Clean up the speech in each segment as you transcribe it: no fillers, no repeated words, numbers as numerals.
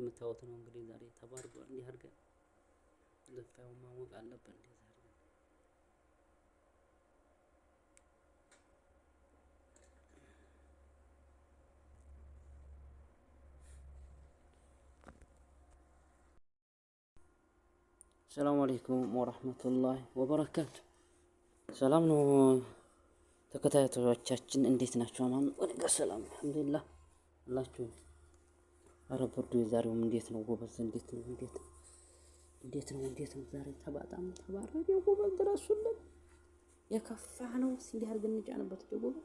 እንደምታዩት ነው እንግዲህ ዛሬ ተባርዷል። እንዲህ አድርገን ልፋዩን ማወቅ አለብን። እንዴ ሰላም አለይኩም ወራህመቱላሂ ወበረካቱ። ሰላም ነው ተከታታዮቻችን፣ እንዴት ናቸው? አማን ወደጋ ሰላም አልሐምዱሊላህ አላችሁ። ኧረ ብርዱ የዛሬውም እንዴት ነው ጎበዝ? እንዴት ነው ዛሬ? በጣም ተባረደ ጎበዝ። ድረሱልን፣ የከፋ ነው። እንዲህ አድርገን እንጫንበት ጎበዝ።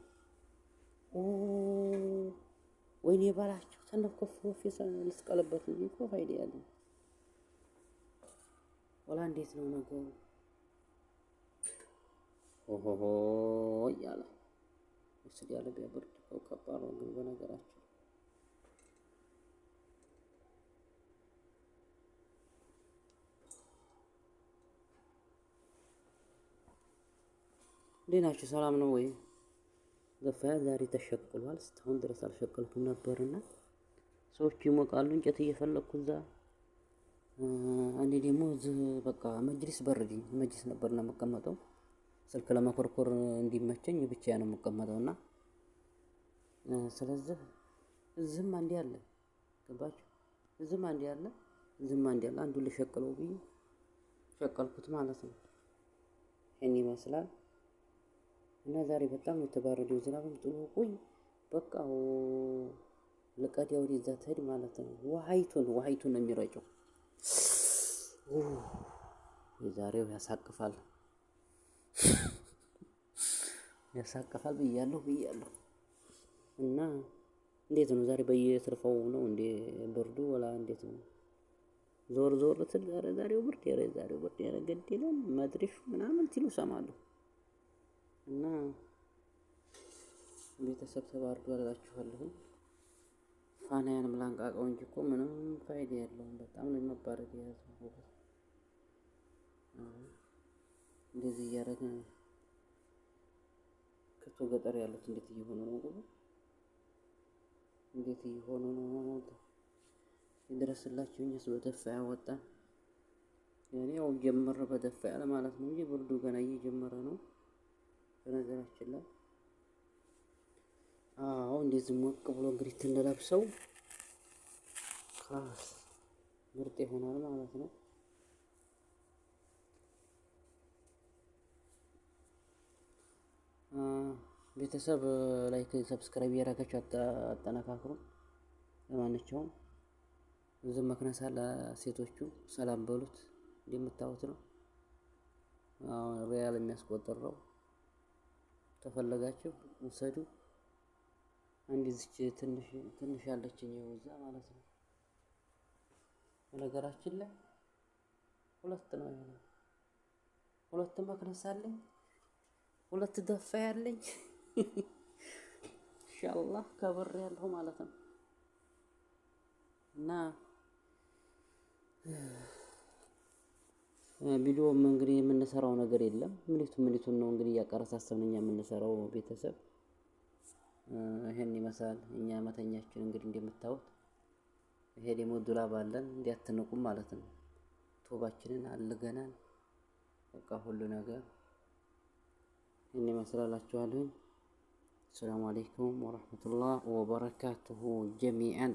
ወይኔ ባላችሁ ተነኮፍ ልስቀለበት እንጂ እኮ ፋይዳ ያለው ወላ እንዴት ነው ነገሩ? ኦሆሆ እያለ እስቲ ያለ ቢያብር ከባድ ነው ግን በነገራችን እንዴት ናችሁ? ሰላም ነው ወይ? ገፋያ ዛሬ ተሸቅሏል። እስካሁን ድረስ አልሸቀልኩም ነበርና ሰዎች ይሞቃሉ። እንጨት እየፈለኩ እዛ እኔ ደግሞ እዚህ በቃ መጅሊስ በርድኝ መጅሊስ ነበርና የምቀመጠው ስልክ ለመኮርኮር እንዲመቸኝ ብቻዬን ነው የምቀመጠው። እና ስለዚህ እዚህም አንዴ አለ፣ ገባችሁ? እዚህም አንዴ አለ፣ እዚህም አንዴ አለ። አንዱን ልሸቅለው ብዬ ሸቀልኩት ማለት ነው። ይሄን ይመስላል። እና ዛሬ በጣም የተባረደው ዝናብም ጥሎ ቆይ በቃ ለቀዲያ ወደዛ ትሄድ ማለት ነው። ውሃይቱን ነው የሚረጨው። የዛሬው ያሳቅፋል ብያለሁ። እና እንዴት ነው ዛሬ በየትርፋው ነው እንዴ ብርዱ? ወላ እንዴት ነው? ዞር ትል ዛሬው ብርድ ገድ ይላል መድረሹ ምናምን ሲሉ እሰማለሁ። እና ቤተሰብ ተባርዷል እላችኋለሁ። ፋናያንም ላንቃቀው እንጂ እኮ ምንም ፋይዳ የለውም። በጣም ነው መባረድ የያዘው። እንደዚህ እያደረግን ከቶ ገጠር ያሉት እንዴት እየሆኑ ነው? እንዴት እየሆኑ ነው? ይድረስላችሁ። እኛስ በደፋ ያወጣን ያው ጀመረ በደፋ ያለ ማለት ነው እንጂ ብርዱ ገና እየጀመረ ነው በነገራችን ላይ። እንደዚህ ሞቅ ብሎ እንግዲህ ትንለብሰው ክላስ ምርጥ ይሆናል ማለት ነው። ቤተሰብ ላይክ ሰብስክራይብ ያደረጋችሁ አጠናካክሩ። ለማንኛውም እዚህ መክነሳ ለሴቶቹ ሰላም በሉት። እንደምታዩት ነው ሪያል የሚያስቆጥር ነው። ተፈለጋችሁ ውሰዱ። አንድ እዚች ትንሽ ያለችኝ እዛ ማለት ነው። በነገራችን ላይ ሁለት ነው ያለው። ሁለት መክነሳ አለኝ፣ ሁለት ደፋ ያለኝ ኢንሻአላህ ከበር ያለው ማለት ነው። እና ቪዲዮም እንግዲህ የምንሰራው ነገር የለም። ምኒቱን ነው እንግዲህ እያቀረሳሰብን እኛ የምንሰራው ቤተሰብ። ይሄን ይመስላል እኛ መተኛችን እንግዲህ እንደምታዩት። ይሄ ደግሞ ዱላብ አለን እንዲያትንቁም ማለት ነው። ቶባችንን አልገናል በቃ ሁሉ ነገር ይሄን ይመስላላችኋለሁ። ሰላም አለይኩም ወራህመቱላህ ወበረካቱሁ ጀሚዓን